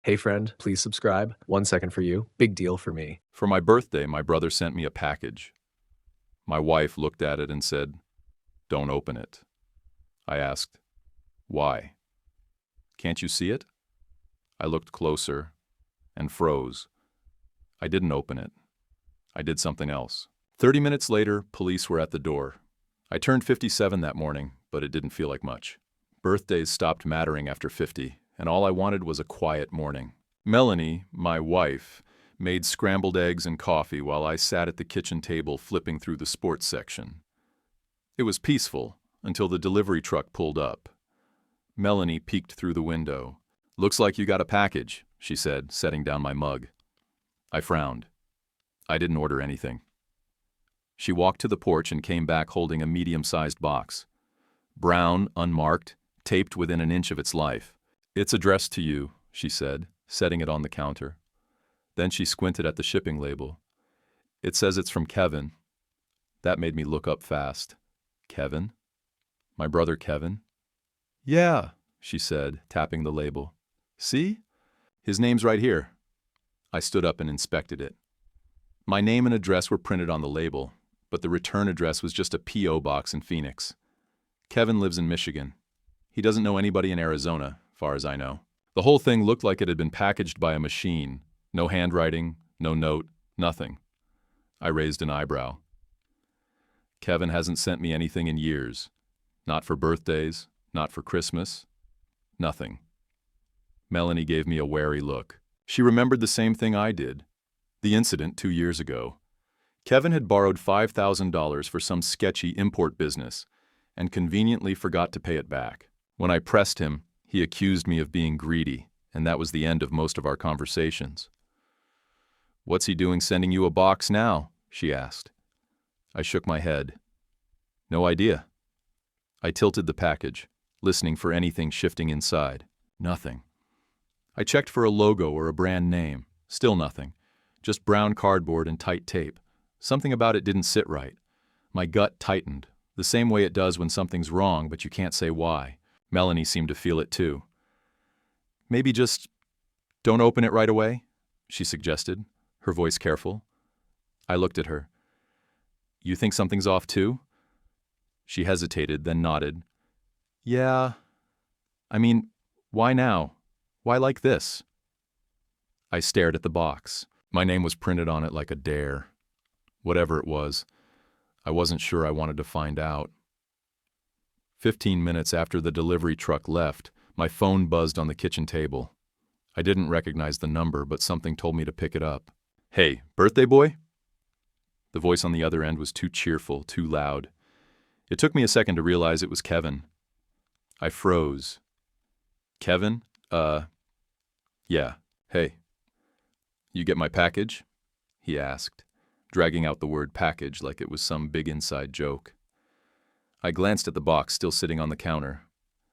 Hey friend, please subscribe. 1 second for you. Big deal for me. For my birthday, my brother sent me a package. My wife looked at it and said, "Don't open it." I asked, "Why? Can't you see it?" I looked closer and froze. I didn't open it. I did something else. 30 minutes later, police were at the door. I turned 57 that morning, but it didn't feel like much. Birthdays stopped mattering after 50, and all I wanted was a quiet morning. Melanie, my wife, made scrambled eggs and coffee while I sat at the kitchen table flipping through the sports section. It was peaceful until the delivery truck pulled up. Melanie peeked through the window. "Looks like you got a package," she said, setting down my mug. I frowned. I didn't order anything. She walked to the porch and came back holding a medium-sized box. Brown, unmarked, taped within an inch of its life. "It's addressed to you," she said, setting it on the counter. Then she squinted at the shipping label. "It says it's from Kevin." That made me look up fast. Kevin? My brother Kevin? "Yeah," she said, tapping the label. "See? His name's right here." I stood up and inspected it. My name and address were printed on the label, but the return address was just a P.O. box in Phoenix. Kevin lives in Michigan. He doesn't know anybody in Arizona, far as I know. The whole thing looked like it had been packaged by a machine. No handwriting, no note, nothing. I raised an eyebrow. Kevin hasn't sent me anything in years. Not for birthdays, not for Christmas. Nothing. Melanie gave me a wary look. She remembered the same thing I did. The incident 2 years ago. Kevin had borrowed $5,000 for some sketchy import business and conveniently forgot to pay it back. When I pressed him, he accused me of being greedy, and that was the end of most of our conversations. "What's he doing sending you a box now?" she asked. I shook my head. "No idea." I tilted the package, listening for anything shifting inside. Nothing. I checked for a logo or a brand name. Still nothing. Just brown cardboard and tight tape. Something about it didn't sit right. My gut tightened, the same way it does when something's wrong, but you can't say why. Melanie seemed to feel it too. "Maybe just don't open it right away," she suggested, her voice careful. I looked at her. "You think something's off too?" She hesitated, then nodded. "Yeah. I mean, why now? Why like this?" I stared at the box. My name was printed on it like a dare. Whatever it was, I wasn't sure I wanted to find out. 15 minutes after the delivery truck left, my phone buzzed on the kitchen table. I didn't recognize the number, but something told me to pick it up. "Hey, birthday boy?" The voice on the other end was too cheerful, too loud. It took me a second to realize it was Kevin. I froze. "Kevin? Yeah. Hey. You get my package?" he asked, dragging out the word package like it was some big inside joke. I glanced at the box still sitting on the counter.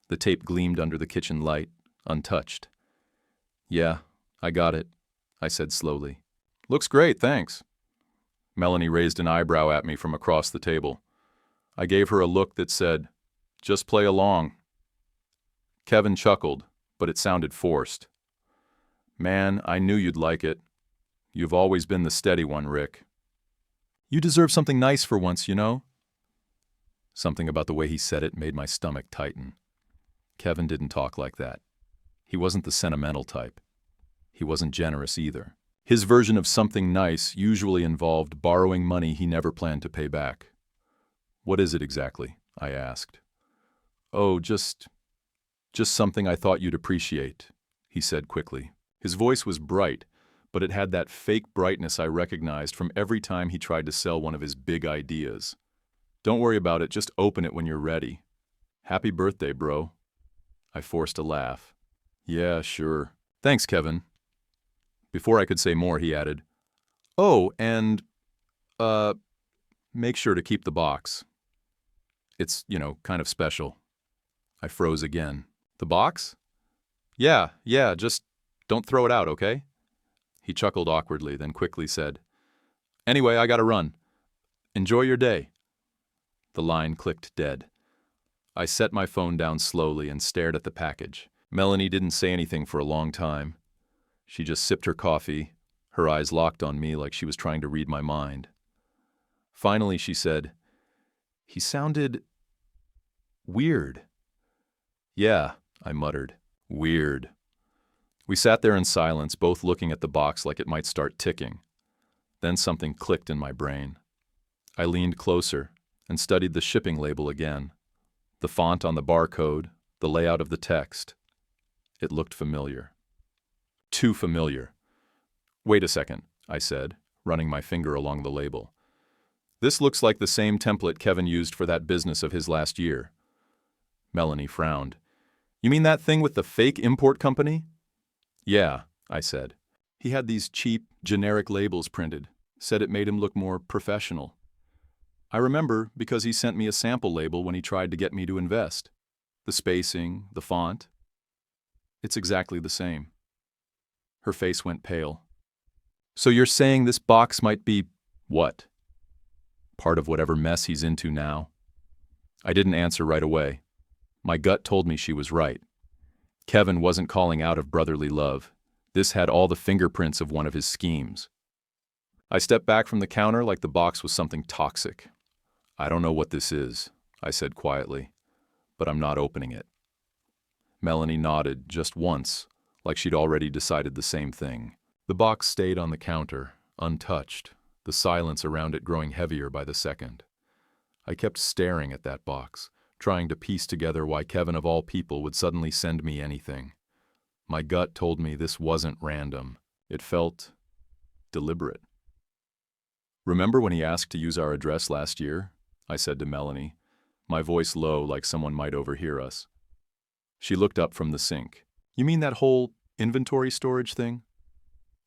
The tape gleamed under the kitchen light, untouched. "Yeah, I got it," I said slowly. "Looks great, thanks." Melanie raised an eyebrow at me from across the table. I gave her a look that said, "Just play along." Kevin chuckled, but it sounded forced. "Man, I knew you'd like it. You've always been the steady one, Rick. You deserve something nice for once, you know?" Something about the way he said it made my stomach tighten. Kevin didn't talk like that. He wasn't the sentimental type. He wasn't generous either. His version of something nice usually involved borrowing money he never planned to pay back. "What is it exactly?" I asked. "Oh, just something I thought you'd appreciate," he said quickly. His voice was bright, but it had that fake brightness I recognized from every time he tried to sell one of his big ideas. "Don't worry about it, just open it when you're ready. Happy birthday, bro." I forced a laugh. "Yeah, sure. Thanks, Kevin." Before I could say more, he added, "Oh, and, make sure to keep the box. It's, kind of special." I froze again. "The box?" Yeah, just don't throw it out, okay?" He chuckled awkwardly, then quickly said, "Anyway, I gotta run. Enjoy your day." The line clicked dead. I set my phone down slowly and stared at the package. Melanie didn't say anything for a long time. She just sipped her coffee, her eyes locked on me like she was trying to read my mind. Finally, she said, "He sounded weird." "Yeah," I muttered. "Weird." We sat there in silence, both looking at the box like it might start ticking. Then something clicked in my brain. I leaned closer and studied the shipping label again. The font on the barcode, the layout of the text. It looked familiar. Too familiar. "Wait a second," I said, running my finger along the label. "This looks like the same template Kevin used for that business of his last year." Melanie frowned. "You mean that thing with the fake import company?" "Yeah," I said. "He had these cheap, generic labels printed. Said it made him look more professional. I remember because he sent me a sample label when he tried to get me to invest. The spacing, the font. It's exactly the same." Her face went pale. "So you're saying this box might be what? Part of whatever mess he's into now?" I didn't answer right away. My gut told me she was right. Kevin wasn't calling out of brotherly love. This had all the fingerprints of one of his schemes. I stepped back from the counter like the box was something toxic. "I don't know what this is," I said quietly, "but I'm not opening it." Melanie nodded just once, like she'd already decided the same thing. The box stayed on the counter, untouched, the silence around it growing heavier by the second. I kept staring at that box, trying to piece together why Kevin of all people would suddenly send me anything. My gut told me this wasn't random. It felt deliberate. "Remember when he asked to use our address last year?" I said to Melanie, my voice low like someone might overhear us. She looked up from the sink. "You mean that whole inventory storage thing?"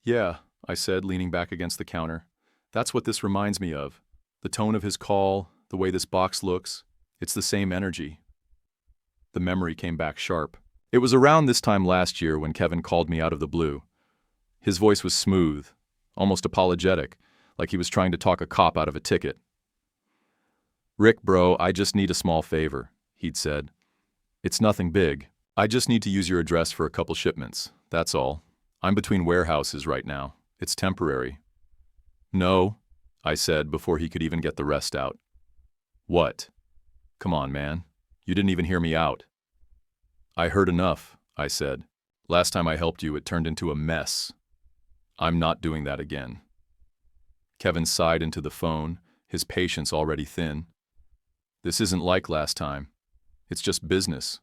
"Yeah," I said, leaning back against the counter. "That's what this reminds me of. The tone of his call, the way this box looks. It's the same energy." The memory came back sharp. It was around this time last year when Kevin called me out of the blue. His voice was smooth, almost apologetic, like he was trying to talk a cop out of a ticket. "Rick, bro, I just need a small favor," he'd said. "It's nothing big. I just need to use your address for a couple shipments, that's all. I'm between warehouses right now. It's temporary." "No," I said before he could even get the rest out. "What? Come on, man. You didn't even hear me out." "I heard enough," I said. "Last time I helped you, it turned into a mess. I'm not doing that again." Kevin sighed into the phone, his patience already thin. "This isn't like last time. It's just business.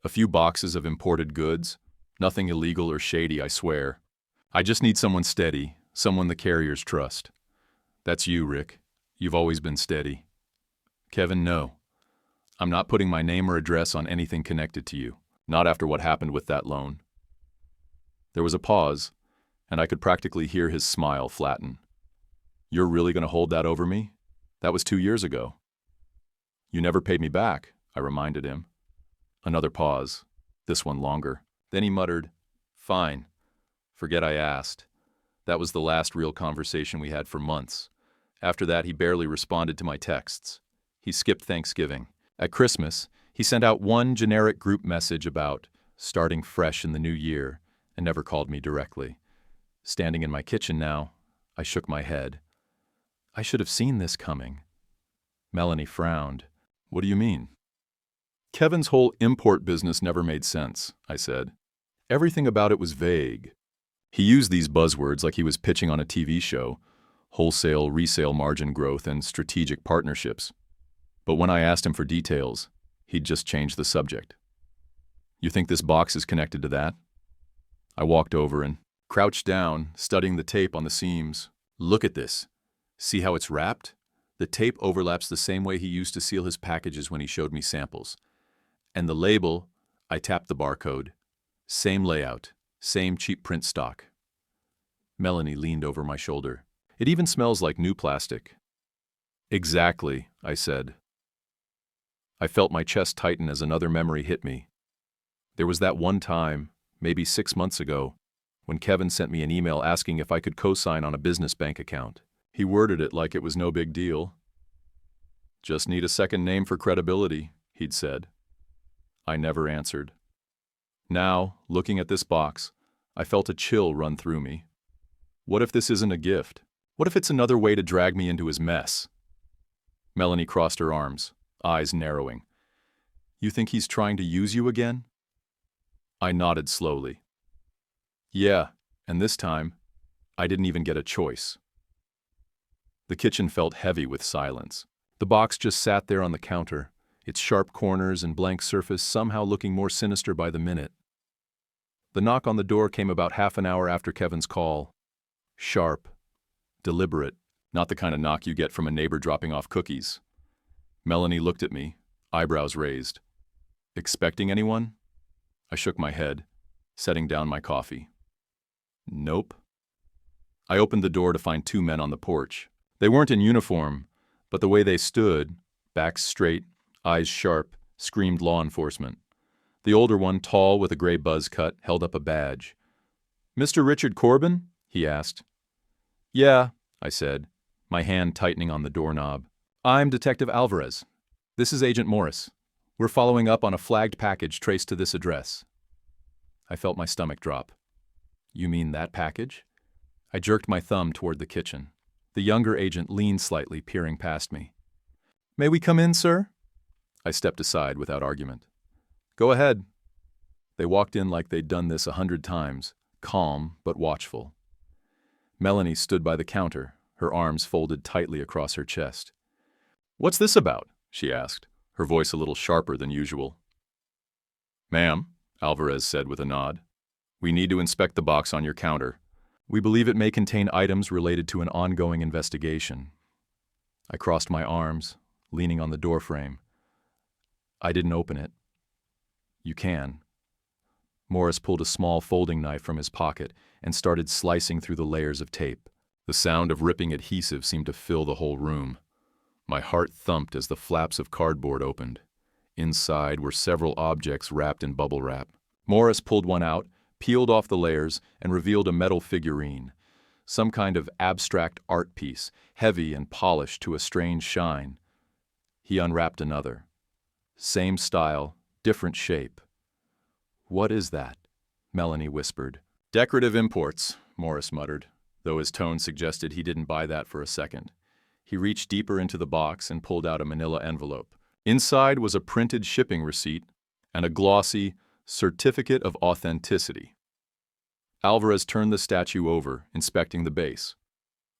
A few boxes of imported goods. Nothing illegal or shady, I swear. I just need someone steady, someone the carriers trust. That's you, Rick. You've always been steady." "Kevin, no. I'm not putting my name or address on anything connected to you. Not after what happened with that loan." There was a pause, and I could practically hear his smile flatten. "You're really going to hold that over me? That was 2 years ago." "You never paid me back," I reminded him. Another pause, this one longer. Then he muttered, "Fine. Forget I asked." That was the last real conversation we had for months. After that, he barely responded to my texts. He skipped Thanksgiving. At Christmas, he sent out one generic group message about starting fresh in the new year and never called me directly. Standing in my kitchen now, I shook my head. I should have seen this coming. Melanie frowned. "What do you mean?" "Kevin's whole import business never made sense," I said. "Everything about it was vague. He used these buzzwords like he was pitching on a TV show, wholesale, resale margin growth, and strategic partnerships. But when I asked him for details, he'd just change the subject." "You think this box is connected to that?" I walked over and crouched down, studying the tape on the seams. "Look at this. See how it's wrapped? The tape overlaps the same way he used to seal his packages when he showed me samples. And the label," I tapped the barcode. "Same layout, same cheap print stock." Melanie leaned over my shoulder. "It even smells like new plastic." "Exactly," I said. I felt my chest tighten as another memory hit me. There was that one time, maybe 6 months ago, when Kevin sent me an email asking if I could co-sign on a business bank account. He worded it like it was no big deal. "Just need a second name for credibility," he'd said. I never answered. Now, looking at this box, I felt a chill run through me. What if this isn't a gift? What if it's another way to drag me into his mess? Melanie crossed her arms, eyes narrowing. You think he's trying to use you again? I nodded slowly. Yeah, and this time, I didn't even get a choice. The kitchen felt heavy with silence. The box just sat there on the counter, its sharp corners and blank surface somehow looking more sinister by the minute. The knock on the door came about half an hour after Kevin's call. Sharp, deliberate, not the kind of knock you get from a neighbor dropping off cookies. Melanie looked at me, eyebrows raised. Expecting anyone? I shook my head, setting down my coffee. Nope. I opened the door to find two men on the porch. They weren't in uniform, but the way they stood, backs straight, eyes sharp, screamed law enforcement. The older one, tall with a gray buzz cut, held up a badge. Mr. Richard Corbin? He asked. Yeah, I said, my hand tightening on the doorknob. I'm Detective Alvarez. This is Agent Morris. We're following up on a flagged package traced to this address. I felt my stomach drop. You mean that package? I jerked my thumb toward the kitchen. The younger agent leaned slightly, peering past me. May we come in, sir? I stepped aside without argument. Go ahead. They walked in like they'd done this 100 times, calm but watchful. Melanie stood by the counter, her arms folded tightly across her chest. What's this about? She asked, her voice a little sharper than usual. Ma'am, Alvarez said with a nod, we need to inspect the box on your counter. We believe it may contain items related to an ongoing investigation. I crossed my arms, leaning on the doorframe. I didn't open it. You can. Morris pulled a small folding knife from his pocket and started slicing through the layers of tape. The sound of ripping adhesive seemed to fill the whole room. My heart thumped as the flaps of cardboard opened. Inside were several objects wrapped in bubble wrap. Morris pulled one out, peeled off the layers, and revealed a metal figurine. Some kind of abstract art piece, heavy and polished to a strange shine. He unwrapped another. Same style, different shape. What is that? Melanie whispered. Decorative imports, Morris muttered, though his tone suggested he didn't buy that for a second. He reached deeper into the box and pulled out a manila envelope. Inside was a printed shipping receipt and a glossy certificate of authenticity. Alvarez turned the statue over, inspecting the base.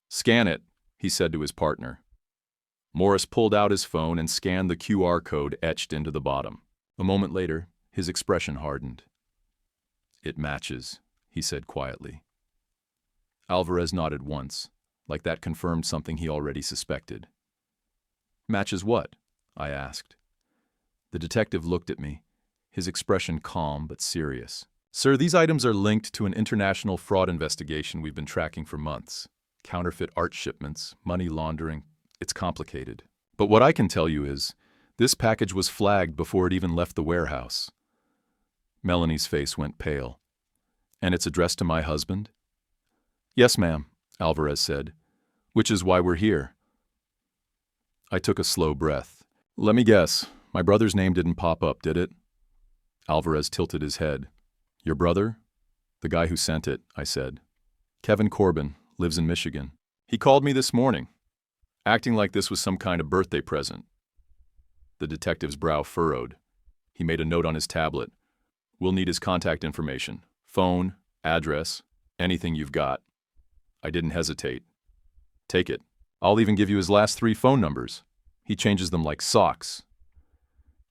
Scan it, he said to his partner. Morris pulled out his phone and scanned the QR code etched into the bottom. A moment later, his expression hardened. It matches, he said quietly. Alvarez nodded once, like that confirmed something he already suspected. Matches what? I asked. The detective looked at me, his expression calm but serious. Sir, these items are linked to an international fraud investigation we've been tracking for months. Counterfeit art shipments, money laundering. It's complicated. But what I can tell you is, this package was flagged before it even left the warehouse. Melanie's face went pale. And it's addressed to my husband? Yes, ma'am, Alvarez said, which is why we're here. I took a slow breath. Let me guess, my brother's name didn't pop up, did it? Alvarez tilted his head. Your brother? The guy who sent it, I said. Kevin Corbin, lives in Michigan. He called me this morning, acting like this was some kind of birthday present. The detective's brow furrowed. He made a note on his tablet. We'll need his contact information. Phone, address, anything you've got. I didn't hesitate. Take it. I'll even give you his last 3 phone numbers. He changes them like socks.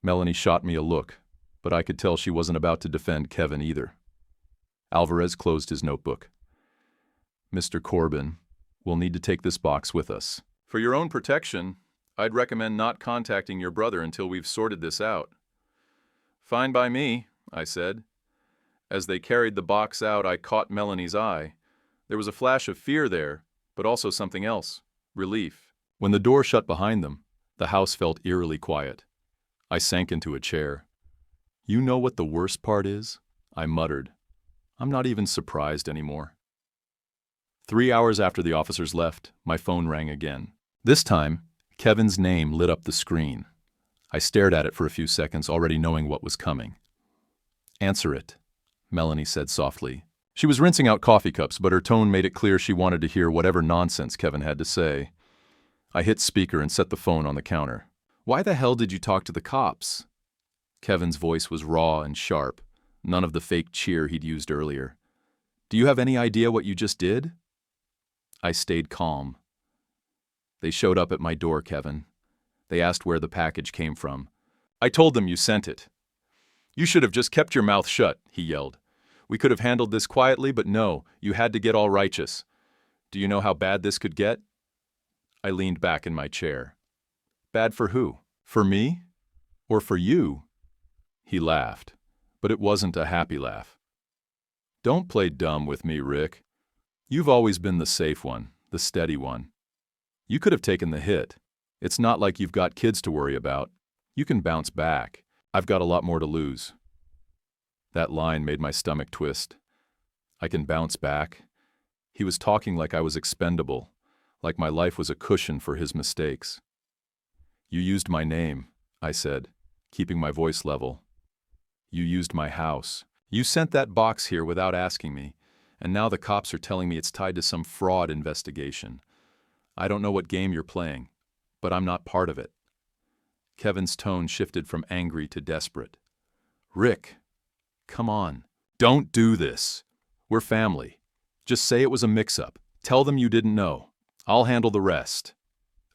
Melanie shot me a look, but I could tell she wasn't about to defend Kevin either. Alvarez closed his notebook. Mr. Corbin, we'll need to take this box with us. For your own protection, I'd recommend not contacting your brother until we've sorted this out. Fine by me, I said. As they carried the box out, I caught Melanie's eye. There was a flash of fear there, but also something else, relief. When the door shut behind them, the house felt eerily quiet. I sank into a chair. You know what the worst part is? I muttered. I'm not even surprised anymore. 3 hours after the officers left, my phone rang again. This time, Kevin's name lit up the screen. I stared at it for a few seconds, already knowing what was coming. Answer it, Melanie said softly. She was rinsing out coffee cups, but her tone made it clear she wanted to hear whatever nonsense Kevin had to say. I hit speaker and set the phone on the counter. "Why the hell did you talk to the cops?" Kevin's voice was raw and sharp, none of the fake cheer he'd used earlier. "Do you have any idea what you just did?" I stayed calm. "They showed up at my door, Kevin. They asked where the package came from. I told them you sent it." "You should have just kept your mouth shut," he yelled. "We could have handled this quietly, but no, you had to get all righteous. Do you know how bad this could get?" I leaned back in my chair. "Bad for who? For me? Or for you?" He laughed, but it wasn't a happy laugh. "Don't play dumb with me, Rick. You've always been the safe one, the steady one. You could have taken the hit. It's not like you've got kids to worry about. You can bounce back. I've got a lot more to lose." That line made my stomach twist. I can bounce back. He was talking like I was expendable, like my life was a cushion for his mistakes. "You used my name," I said, keeping my voice level. "You used my house. You sent that box here without asking me, and now the cops are telling me it's tied to some fraud investigation. I don't know what game you're playing, but I'm not part of it." Kevin's tone shifted from angry to desperate. "Rick, come on. Don't do this. We're family. Just say it was a mix-up. Tell them you didn't know. I'll handle the rest."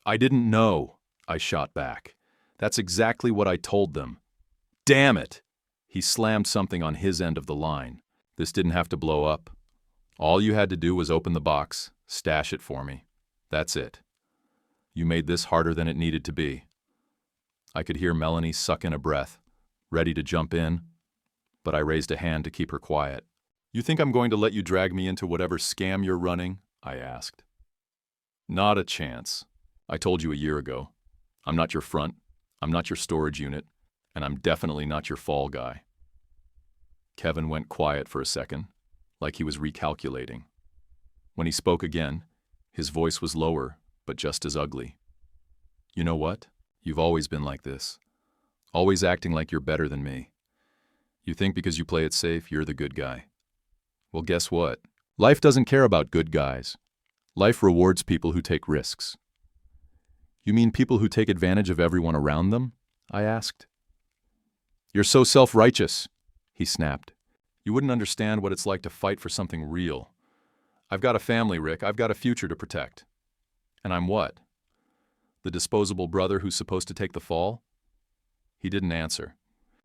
"I didn't know," I shot back. "That's exactly what I told them." "Damn it!" He slammed something on his end of the line. "This didn't have to blow up. All you had to do was open the box, stash it for me. That's it. You made this harder than it needed to be." I could hear Melanie suck in a breath, ready to jump in, but I raised a hand to keep her quiet. "You think I'm going to let you drag me into whatever scam you're running?" I asked. "Not a chance. I told you a year ago. I'm not your front, I'm not your storage unit, and I'm definitely not your fall guy." Kevin went quiet for a second, like he was recalculating. When he spoke again, his voice was lower, but just as ugly. "You know what? You've always been like this. Always acting like you're better than me. You think because you play it safe, you're the good guy. Well, guess what? Life doesn't care about good guys. Life rewards people who take risks." "You mean people who take advantage of everyone around them?" I asked. "You're so self-righteous," he snapped. "You wouldn't understand what it's like to fight for something real. I've got a family, Rick. I've got a future to protect. And I'm what? The disposable brother who's supposed to take the fall?" He didn't answer.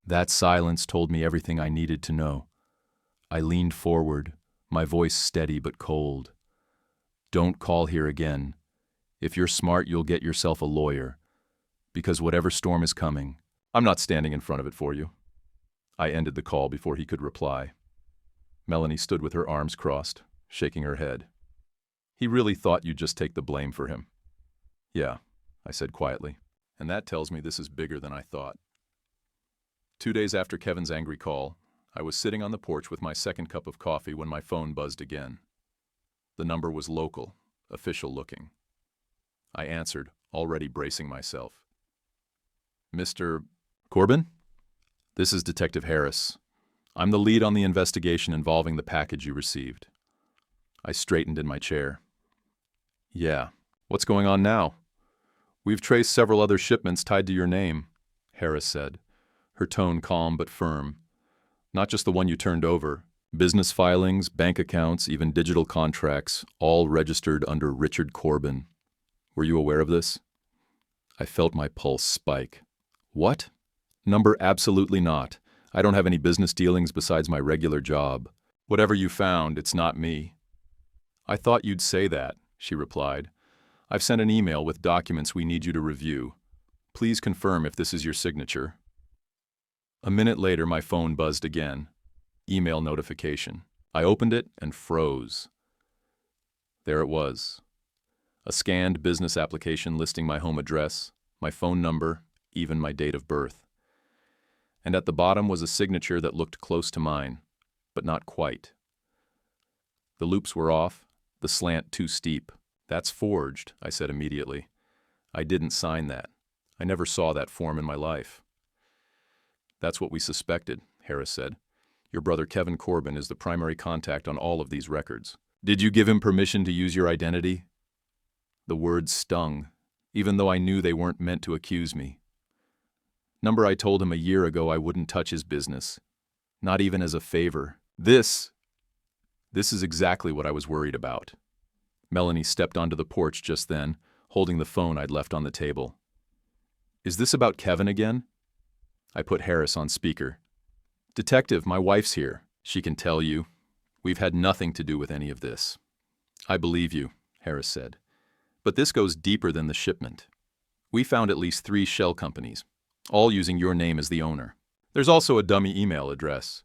That silence told me everything I needed to know. I leaned forward, my voice steady but cold. "Don't call here again. If you're smart, you'll get yourself a lawyer. Because whatever storm is coming, I'm not standing in front of it for you." I ended the call before he could reply. Melanie stood with her arms crossed, shaking her head. "He really thought you'd just take the blame for him." "Yeah," I said quietly, "and that tells me this is bigger than I thought." 2 days after Kevin's angry call, I was sitting on the porch with my second cup of coffee when my phone buzzed again. The number was local, official looking. I answered, already bracing myself. "Mr. Corbin? This is Detective Harris. I'm the lead on the investigation involving the package you received." I straightened in my chair. "Yeah, what's going on now?" "We've traced several other shipments tied to your name," Harris said, her tone calm but firm. "Not just the one you turned over. Business filings, bank accounts, even digital contracts, all registered under Richard Corbin. Were you aware of this?" I felt my pulse spike. "What?" "Number absolutely not. I don't have any business dealings besides my regular job. Whatever you found, it's not me." "I thought you'd say that," she replied. "I've sent an email with documents we need you to review. Please confirm if this is your signature." A minute later, my phone buzzed again. Email notification. I opened it and froze. There it was. A scanned business application listing my home address, my phone number, even my date of birth. And at the bottom was a signature that looked close to mine, but not quite. The loops were off, the slant too steep. "That's forged," I said immediately. "I didn't sign that. I never saw that form in my life." "That's what we suspected," Harris said. Your brother Kevin Corbin is the primary contact on all of these records. Did you give him permission to use your identity? The words stung, even though I knew they weren't meant to accuse me. Number I told him a year ago I wouldn't touch his business. Not even as a favor. This is exactly what I was worried about. Melanie stepped onto the porch just then, holding the phone I'd left on the table. Is this about Kevin again? I put Harris on speaker. Detective, my wife's here. She can tell you. We've had nothing to do with any of this. I believe you, Harris said. But this goes deeper than the shipment. We found at least 3 shell companies, all using your name as the owner. There's also a dummy email address.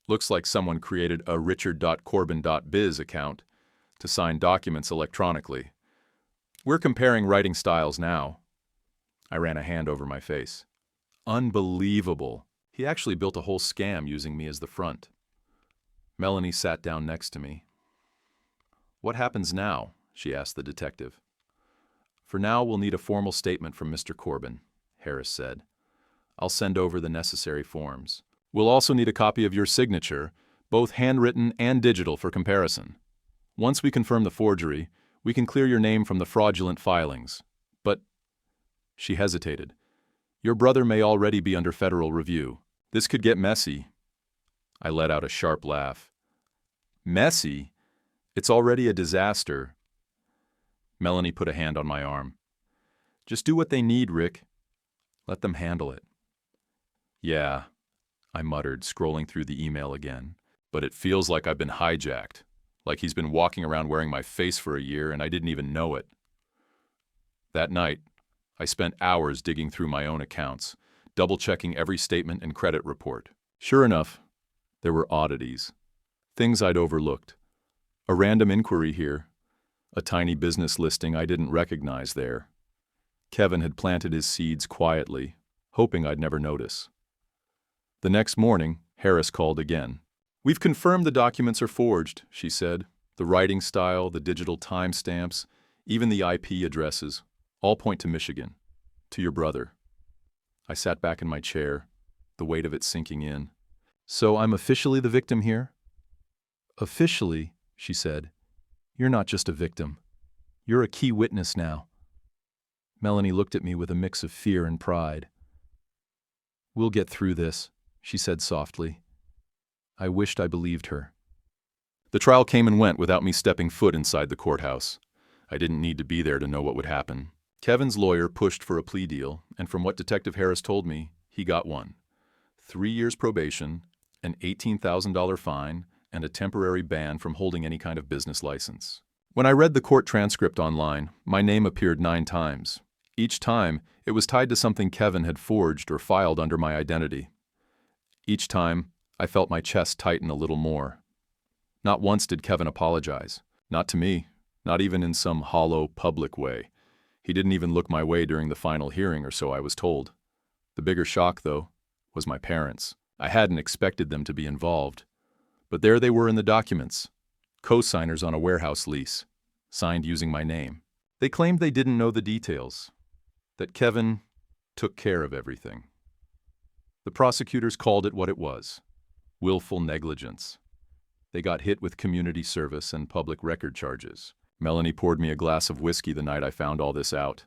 Looks like someone created a richard.corbin.biz account to sign documents electronically. We're comparing writing styles now. I ran a hand over my face. Unbelievable. He actually built a whole scam using me as the front. Melanie sat down next to me. What happens now? She asked the detective. For now, we'll need a formal statement from Mr. Corbin, Harris said. I'll send over the necessary forms. We'll also need a copy of your signature, both handwritten and digital for comparison. Once we confirm the forgery, we can clear your name from the fraudulent filings. But, she hesitated, your brother may already be under federal review. This could get messy. I let out a sharp laugh. Messy? It's already a disaster. Melanie put a hand on my arm. Just do what they need, Rick. Let them handle it. Yeah, I muttered, scrolling through the email again. But it feels like I've been hijacked. Like he's been walking around wearing my face for a year and I didn't even know it. That night, I spent hours digging through my own accounts, double-checking every statement and credit report. Sure enough, there were oddities. Things I'd overlooked. A random inquiry here. A tiny business listing I didn't recognize there. Kevin had planted his seeds quietly, hoping I'd never notice. The next morning, Harris called again. We've confirmed the documents are forged, she said. The writing style, the digital timestamps, even the IP addresses, all point to Michigan, to your brother. I sat back in my chair, the weight of it sinking in. So I'm officially the victim here? Officially, she said. You're not just a victim. You're a key witness now. Melanie looked at me with a mix of fear and pride. We'll get through this, she said softly. I wished I believed her. The trial came and went without me stepping foot inside the courthouse. I didn't need to be there to know what would happen. Kevin's lawyer pushed for a plea deal, and from what Detective Harris told me, he got one. 3 years probation, an $18,000 fine, and a temporary ban from holding any kind of business license. When I read the court transcript online, my name appeared 9 times. Each time, it was tied to something Kevin had forged or filed under my identity. Each time, I felt my chest tighten a little more. Not once did Kevin apologize. Not to me, not even in some hollow, public way. He didn't even look my way during the final hearing, or so I was told. The bigger shock, though, was my parents. I hadn't expected them to be involved. But there they were in the documents, co-signers on a warehouse lease, signed using my name. They claimed they didn't know the details, that Kevin took care of everything. The prosecutors called it what it was, willful negligence. They got hit with community service and public record charges. Melanie poured me a glass of whiskey the night I found all this out.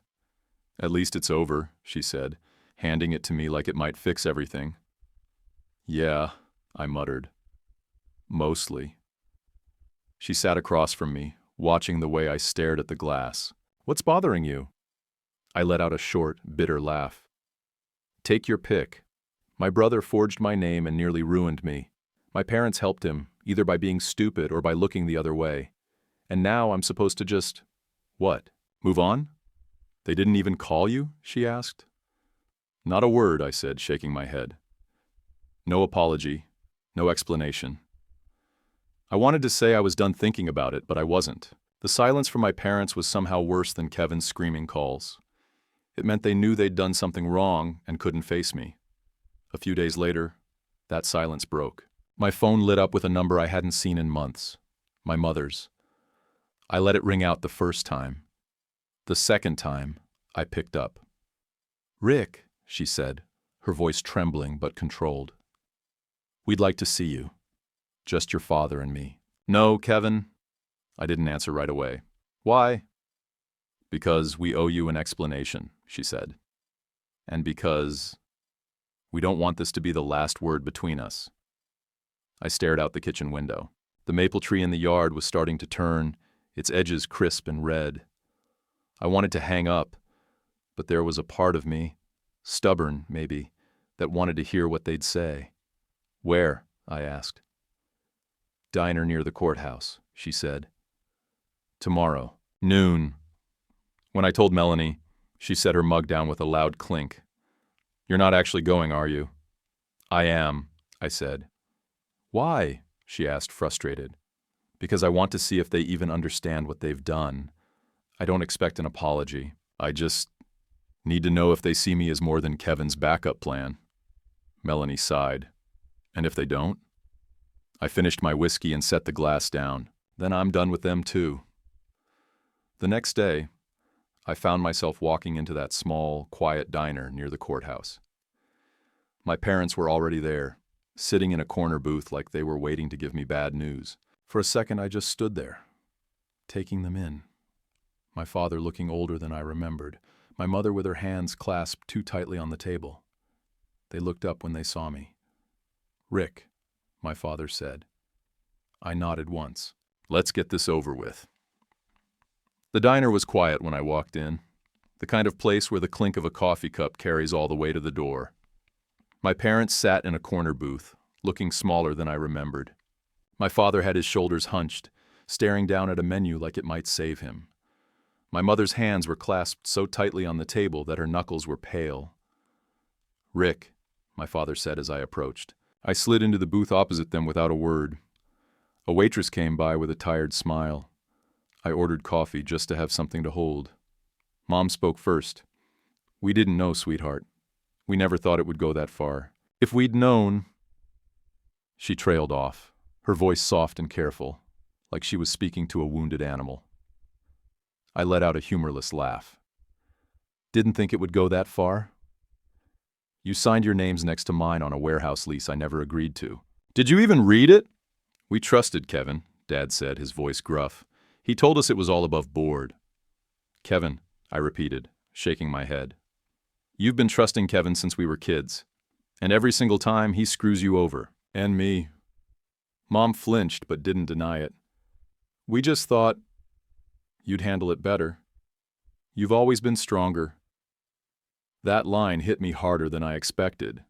At least it's over, she said, handing it to me like it might fix everything. Yeah, I muttered. Mostly. She sat across from me, watching the way I stared at the glass. What's bothering you? I let out a short, bitter laugh. Take your pick. My brother forged my name and nearly ruined me. My parents helped him, either by being stupid or by looking the other way. And now I'm supposed to just... what? Move on? They didn't even call you? She asked. Not a word, I said, shaking my head. No apology, no explanation. I wanted to say I was done thinking about it, but I wasn't. The silence from my parents was somehow worse than Kevin's screaming calls. It meant they knew they'd done something wrong and couldn't face me. A few days later, that silence broke. My phone lit up with a number I hadn't seen in months. My mother's. I let it ring out the first time. The second time, I picked up. Rick, she said, her voice trembling but controlled. We'd like to see you. Just your father and me. No, Kevin. I didn't answer right away. Why? Because we owe you an explanation, she said. And because we don't want this to be the last word between us. I stared out the kitchen window. The maple tree in the yard was starting to turn, its edges crisp and red. I wanted to hang up, but there was a part of me, stubborn maybe, that wanted to hear what they'd say. Where? I asked. Diner near the courthouse, she said. Tomorrow, noon. When I told Melanie, she set her mug down with a loud clink. You're not actually going, are you? I am, I said. Why? She asked, frustrated. Because I want to see if they even understand what they've done. I don't expect an apology. I just need to know if they see me as more than Kevin's backup plan. Melanie sighed. And if they don't? I finished my whiskey and set the glass down. Then I'm done with them too. The next day, I found myself walking into that small, quiet diner near the courthouse. My parents were already there, sitting in a corner booth like they were waiting to give me bad news. For a second, I just stood there, taking them in. My father looking older than I remembered, my mother with her hands clasped too tightly on the table. They looked up when they saw me. Rick, my father said. I nodded once. Let's get this over with. The diner was quiet when I walked in, the kind of place where the clink of a coffee cup carries all the way to the door. My parents sat in a corner booth, looking smaller than I remembered. My father had his shoulders hunched, staring down at a menu like it might save him. My mother's hands were clasped so tightly on the table that her knuckles were pale. Rick, my father said as I approached. I slid into the booth opposite them without a word. A waitress came by with a tired smile. I ordered coffee just to have something to hold. Mom spoke first. We didn't know, sweetheart. We never thought it would go that far. If we'd known... She trailed off, her voice soft and careful, like she was speaking to a wounded animal. I let out a humorless laugh. Didn't think it would go that far? You signed your names next to mine on a warehouse lease I never agreed to. Did you even read it? We trusted Kevin, Dad said, his voice gruff. He told us it was all above board. Kevin, I repeated, shaking my head. You've been trusting Kevin since we were kids, and every single time he screws you over, and me. Mom flinched but didn't deny it. We just thought you'd handle it better. You've always been stronger. That line hit me harder than I expected.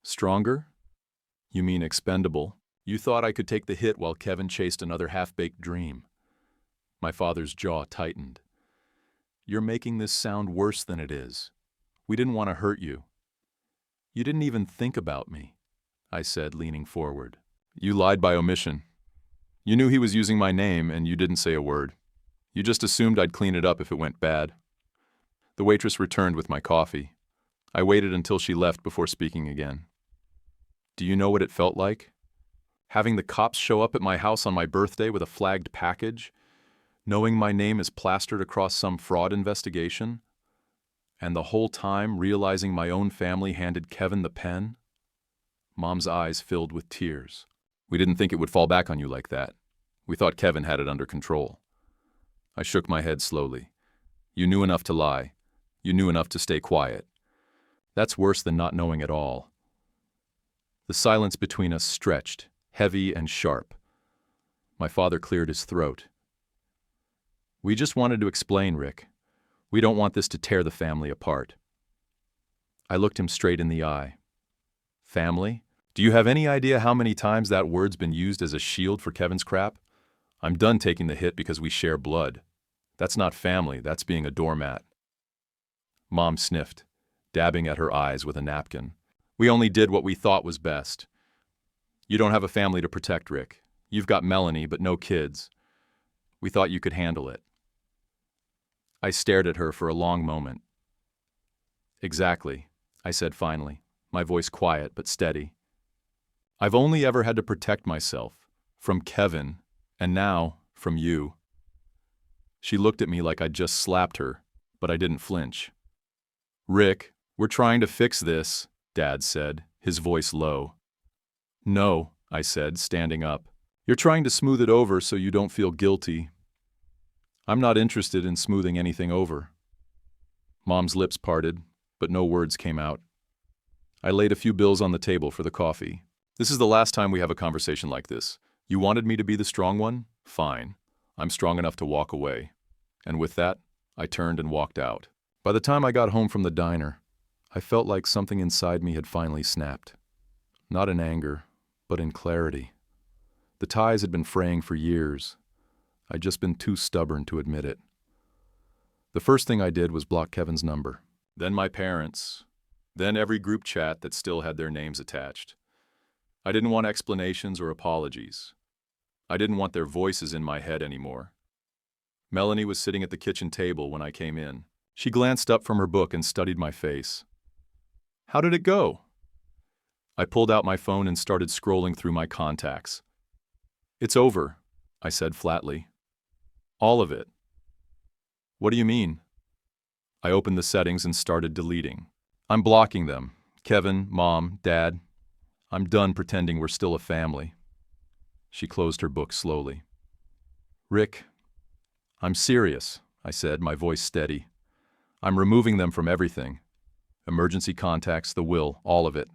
Stronger? You mean expendable? You thought I could take the hit while Kevin chased another half-baked dream. My father's jaw tightened. You're making this sound worse than it is. We didn't want to hurt you. You didn't even think about me, I said, leaning forward. You lied by omission. You knew he was using my name and you didn't say a word. You just assumed I'd clean it up if it went bad. The waitress returned with my coffee. I waited until she left before speaking again. Do you know what it felt like? Having the cops show up at my house on my birthday with a flagged package, knowing my name is plastered across some fraud investigation, and the whole time realizing my own family handed Kevin the pen? Mom's eyes filled with tears. We didn't think it would fall back on you like that. We thought Kevin had it under control. I shook my head slowly. You knew enough to lie. You knew enough to stay quiet. That's worse than not knowing at all. The silence between us stretched, heavy and sharp. My father cleared his throat. We just wanted to explain, Rick. We don't want this to tear the family apart. I looked him straight in the eye. Family? Do you have any idea how many times that word's been used as a shield for Kevin's crap? I'm done taking the hit because we share blood. That's not family, that's being a doormat. Mom sniffed, dabbing at her eyes with a napkin. We only did what we thought was best. You don't have a family to protect, Rick. You've got Melanie, but no kids. We thought you could handle it. I stared at her for a long moment. Exactly, I said finally, my voice quiet but steady. I've only ever had to protect myself, from Kevin, and now from you. She looked at me like I'd just slapped her, but I didn't flinch. Rick, we're trying to fix this, Dad said, his voice low. No, I said, standing up. You're trying to smooth it over so you don't feel guilty. I'm not interested in smoothing anything over. Mom's lips parted, but no words came out. I laid a few bills on the table for the coffee. This is the last time we have a conversation like this. You wanted me to be the strong one? Fine. I'm strong enough to walk away. And with that, I turned and walked out. By the time I got home from the diner, I felt like something inside me had finally snapped. Not in anger, but in clarity. The ties had been fraying for years. I'd just been too stubborn to admit it. The first thing I did was block Kevin's number. Then my parents. Then every group chat that still had their names attached. I didn't want explanations or apologies. I didn't want their voices in my head anymore. Melanie was sitting at the kitchen table when I came in. She glanced up from her book and studied my face. How did it go? I pulled out my phone and started scrolling through my contacts. It's over, I said flatly. All of it. What do you mean? I opened the settings and started deleting. I'm blocking them. Kevin, Mom, Dad. I'm done pretending we're still a family. She closed her book slowly. Rick, I'm serious, I said, my voice steady. I'm removing them from everything. Emergency contacts, the will, all of it.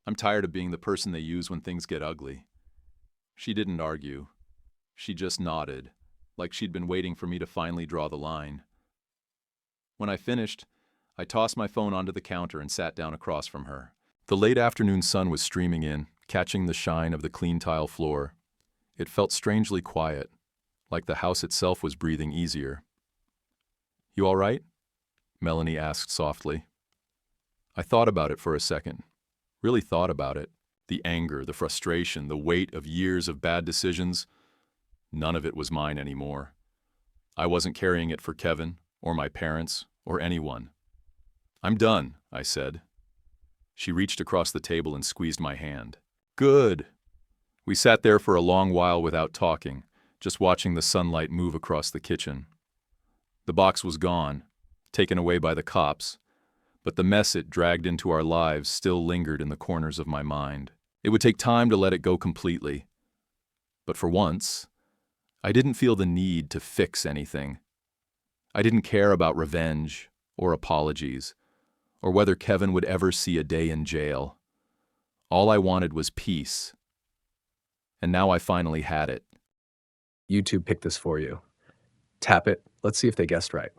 I'm tired of being the person they use when things get ugly. She didn't argue. She just nodded, like she'd been waiting for me to finally draw the line. When I finished, I tossed my phone onto the counter and sat down across from her. The late afternoon sun was streaming in, catching the shine of the clean tile floor. It felt strangely quiet, like the house itself was breathing easier. You all right? Melanie asked softly. I thought about it for a second. Really thought about it. The anger, the frustration, the weight of years of bad decisions. None of it was mine anymore. I wasn't carrying it for Kevin, or my parents, or anyone. I'm done, I said. She reached across the table and squeezed my hand. Good. We sat there for a long while without talking, just watching the sunlight move across the kitchen. The box was gone, taken away by the cops, but the mess it dragged into our lives still lingered in the corners of my mind. It would take time to let it go completely. But for once, I didn't feel the need to fix anything. I didn't care about revenge or apologies, or whether Kevin would ever see a day in jail. All I wanted was peace. And now I finally had it. YouTube picked this for you. Tap it. Let's see if they guessed right.